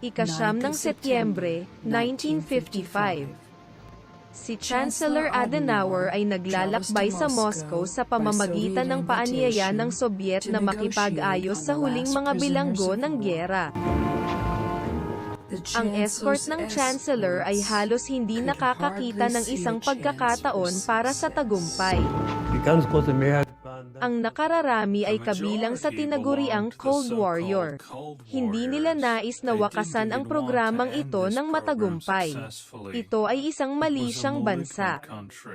Ika-9 ng Setyembre, 1955. Si Chancellor Adenauer ay naglalakbay sa Moscow sa pamamagitan ng paanyaya ng Sobyet na makipag-ayos sa huling mga bilanggo ng gyera. Ang escort ng Chancellor ay halos hindi nakakakita ng isang pagkakataon para sa tagumpay. Ang nakararami ay kabilang sa tinaguriang Cold Warrior. Hindi nila nais na wakasan ang programang ito ng matagumpay. Ito ay isang mali siyang bansa.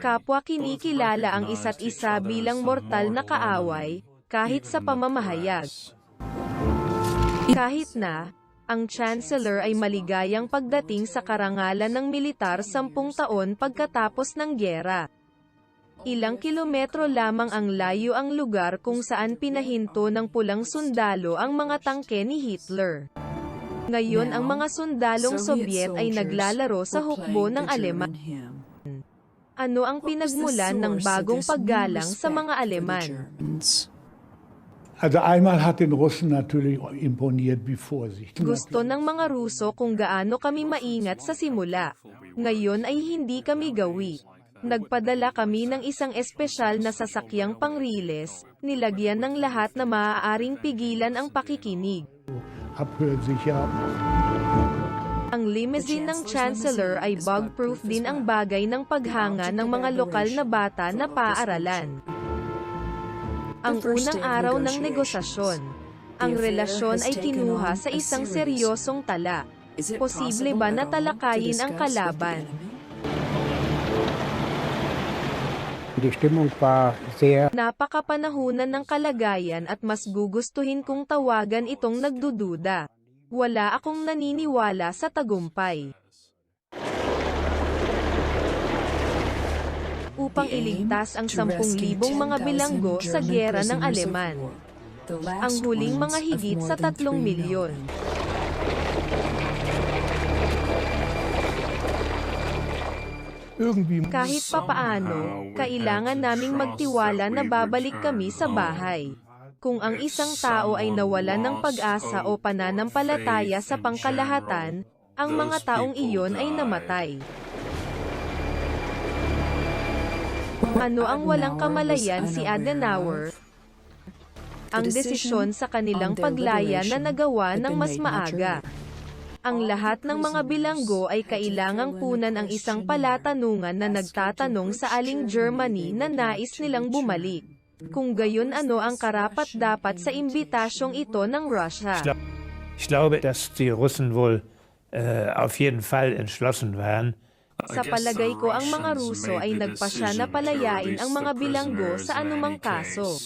Kapwa kinikilala ang isa't isa bilang mortal na kaaway, kahit sa pamamahayag. Kahit na, ang Chancellor ay maligayang pagdating sa karangalan ng militar 10 taon pagkatapos ng gyera. Ilang kilometro lamang ang layo ang lugar kung saan pinahinto ng pulang sundalo ang mga tangke ni Hitler. Ngayon ang mga sundalong Sobyet ay naglalaro sa hukbo ng Aleman. Ano ang pinagmulan ng bagong paggalang sa mga Aleman? Also einmal hat den Russen natürlich imponiert bevor sich. Gusto ng mga Ruso kung gaano kami maingat sa simula. Ngayon ay hindi kami gawi. Nagpadala kami ng isang espesyal na sasakyang pangriles, nilagyan ng lahat na maaaring pigilan ang pakikinig. Ang limousine ng Chancellor ay bug-proof din ang bagay ng paghanga ng mga lokal na bata na paaralan. Ang unang araw ng negosasyon. Ang relasyon ay kinuha sa isang seryosong tala. Posible ba na talakayin ang kalaban? Napakapanahunan ng kalagayan at mas gugustuhin kong tawagan itong nagdududa. Wala akong naniniwala sa tagumpay. Upang iligtas ang 10,000 mga bilanggo sa gyera ng Aleman. Ang huling mga higit sa 3 milyon. Kahit papaano, kailangan naming magtiwala na babalik kami sa bahay. Kung ang isang tao ay nawalan ng pag-asa o pananampalataya sa pangkalahatan, ang mga taong iyon ay namatay. Ano ang walang kamalayan si Adenauer? Ang desisyon sa kanilang paglaya na nagawa ng mas maaga. Ang lahat ng mga bilanggo ay kailangang punan ang isang palatanungan na nagtatanong sa aling Germany na nais nilang bumalik. Kung gayon ano ang karapat-dapat sa imbitasyong ito ng Russia. Ich glaube, dass die Russen wohl auf jeden Fall entschlossen waren. Sa palagay ko ang mga Ruso ay nagpasya na palayain ang mga bilanggo sa anumang kaso.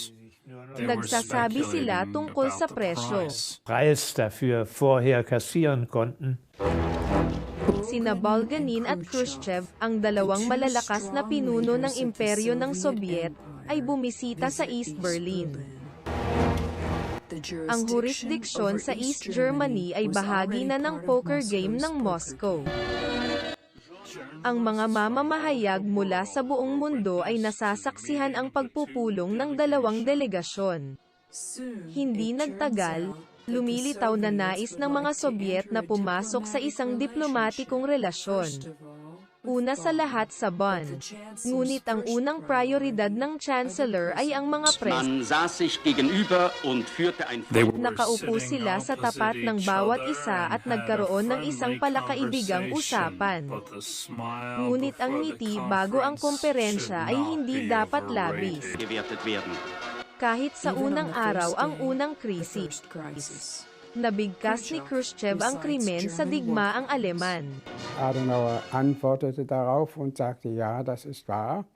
Nagsasabi sila tungkol sa presyo. Preis dafür vorher kassieren konnten. Sina Bulganin at Khrushchev, ang dalawang malalakas na pinuno ng imperyo ng Sobyet, ay bumisita sa East Berlin. Ang jurisdiksyon sa East Germany ay bahagi na ng poker game ng Moscow. Ang mga mamamahayag mula sa buong mundo ay nasasaksihan ang pagpupulong ng dalawang delegasyon. Hindi nagtagal, lumilitaw na nais ng mga Sobyet na pumasok sa isang diplomatikong relasyon. Una sa lahat sa Bonn. Ngunit ang unang prioridad ng Chancellor ay ang mga Nakaupo sila sa tapat ng bawat isa at nagkaroon ng isang palakaibigang usapan. Ngunit ang ngiti bago ang komperensya ay hindi dapat labis. Kahit sa unang araw ang unang krisis. Nabigkas ni Khrushchev ang krimen sa digmaang Aleman. Adenauer antwortete darauf und sagte, ja, das ist wahr.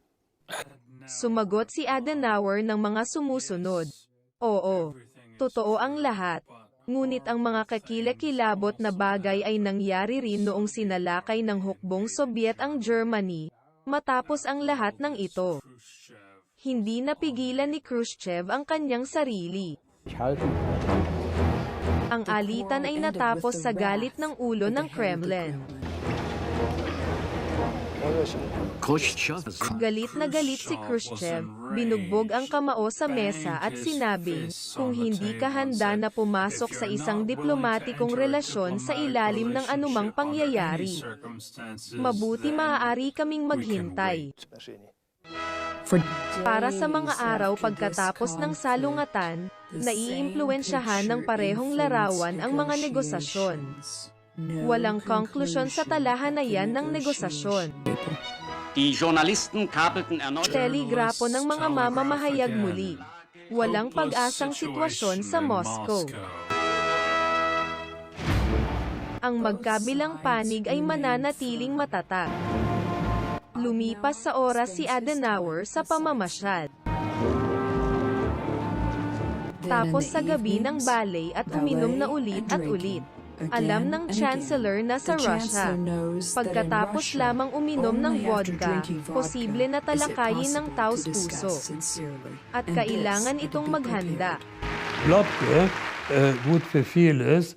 Sumagot si Adenauer ng mga sumusunod. Oo, totoo ang lahat. Ngunit ang mga kakilakilabot na bagay ay nangyari rin noong sinalakay ng hukbong Sobyet ang Germany, matapos ang lahat ng ito. Hindi napigilan ni Khrushchev ang kanyang sarili. Ang alitan ay natapos sa galit ng ulo ng Kremlin. Galit na galit si Khrushchev, binugbog ang kamao sa mesa at sinabing, kung hindi ka handa na pumasok sa isang diplomatikong relasyon sa ilalim ng anumang pangyayari, mabuti maaari kaming maghintay. Para sa mga araw pagkatapos ng salungatan, naiimpluwensyahan ng parehong larawan ang mga negosasyon. Walang konklusyon sa talahanayan ng negosasyon. Telegrapo ng mga mamamahayag muli. Walang pag-asang sitwasyon sa Moscow. Ang magkabilang panig ay mananatiling matatag. Lumipas sa oras si Adenauer sa pamamasyal. Tapos sa gabi ng ballet at uminom na ulit at ulit. Alam ng Chancellor na sa Russia. Pagkatapos lamang uminom ng vodka, posible na talakayin ng taos puso. At kailangan itong maghanda. Globke, gut für vieles.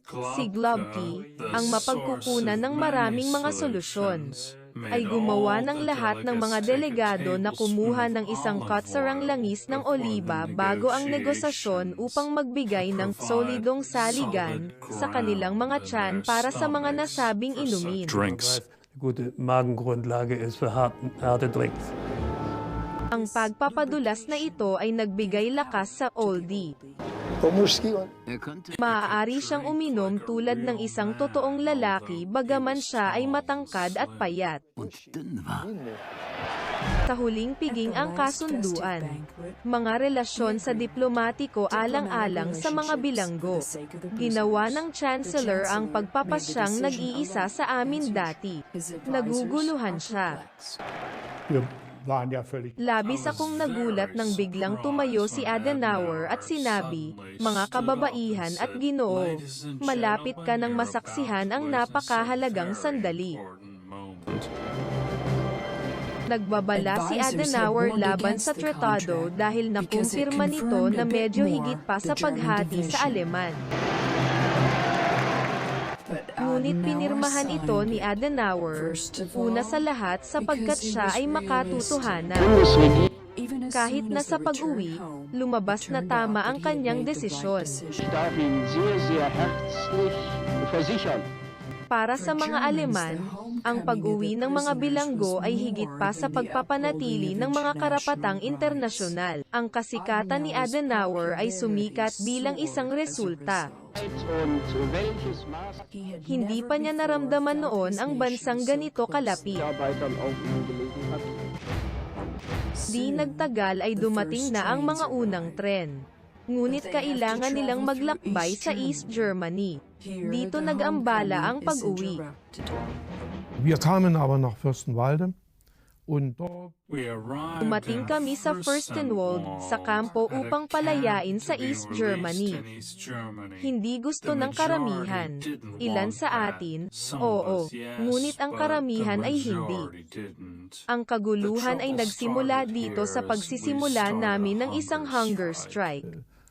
Si Globke, ang mapagkukunan ng maraming mga solusyon, ay gumawa ng lahat ng mga delegado na kumuha ng isang kutsarang langis ng oliba bago ang negosasyon upang magbigay ng solidong saligan sa kanilang mga tiyan para sa mga nasabing inumin. Gute Magengrundlage ist für harte Drinks. Ang pagpapadulas na ito ay nagbigay lakas sa oldie. Maaari siyang uminom tulad ng isang totoong lalaki bagaman siya ay matangkad at payat. Sa huling piging ang kasunduan. Mga relasyon sa diplomatiko alang-alang sa mga bilanggo. Ginawa ng Chancellor ang pagpapasyang nag-iisa sa amin dati. Naguguluhan siya. Labis akong nagulat nang biglang tumayo si Adenauer at sinabi, mga kababaihan at Ginoo, malapit ka nang masaksihan ang napakahalagang sandali. Nagbabala si Adenauer laban sa tratado dahil nakumpirma nito na medyo higit pa sa paghati sa Aleman. Ngunit pinirmahan ito ni Adenauer, una sa lahat sapagkat siya ay makatutuhanan. Kahit na sa pag-uwi, lumabas na tama ang kanyang desisyon. Para sa mga Aleman, ang pag-uwi ng mga bilanggo ay higit pa sa pagpapanatili ng mga karapatang internasyonal. Ang kasikatan ni Adenauer ay sumikat bilang isang resulta. Hindi pa niya naramdaman noon ang bansang ganito kalapit. Di nagtagal ay dumating na ang mga unang tren. Ngunit kailangan nilang maglakbay sa East Germany. Dito nag-ambala ang pag-uwi. Wir kamen aber nach Fürstenwalde und dort Dumating kami sa Fürstenwalde, sa kampo upang palayain sa East Germany. Hindi gusto ng karamihan. Ilan sa atin, oo, ngunit ang karamihan ay hindi. Ang kaguluhan ay nagsimula dito sa pagsisimula namin ng isang hunger strike.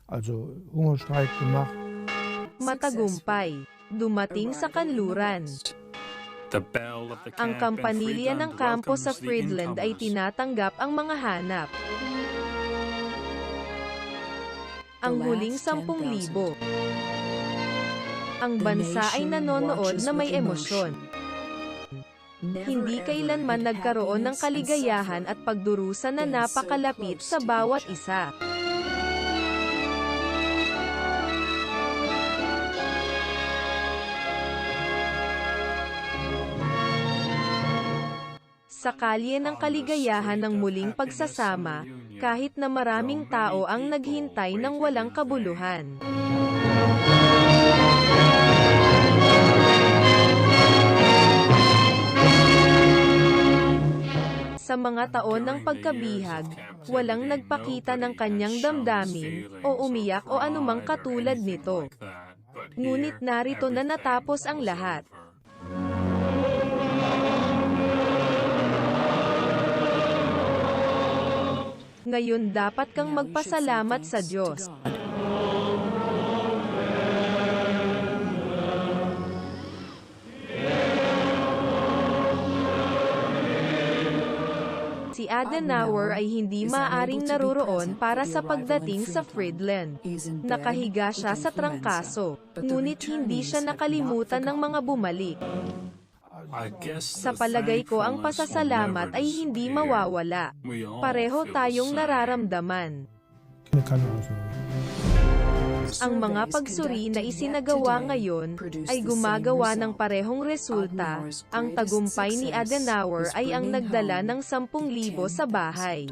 also Hungerstreik gemacht. Matagumpay. Dumating sa kanluran. Ang kampanilya ng kampo sa Friedland ay tinatanggap ang mga hanap. Ang huling 10,000. Ang bansa ay nanonood na may emosyon. Hindi kailanman nagkaroon ng kaligayahan at pagdurusa na napakalapit sa bawat isa. Sa kalye ng kaligayahan ng muling pagsasama, kahit na maraming tao ang naghintay ng walang kabuluhan. Sa mga taon ng pagkabihag, walang nagpakita ng kanyang damdamin, o umiyak o anumang katulad nito. Ngunit narito na natapos ang lahat. Ngayon dapat kang magpasalamat sa Diyos. Si Adenauer ay hindi maaaring naroroon para sa pagdating sa Friedland. Nakahiga siya sa trangkaso, ngunit hindi siya nakalimutan ng mga bumalik. Sa palagay ko ang pasasalamat ay hindi mawawala. Pareho tayong nararamdaman. Ang mga pagsuri na isinagawa ngayon ay gumagawa ng parehong resulta. Ang tagumpay ni Adenauer ay ang nagdala ng 10,000 sa bahay.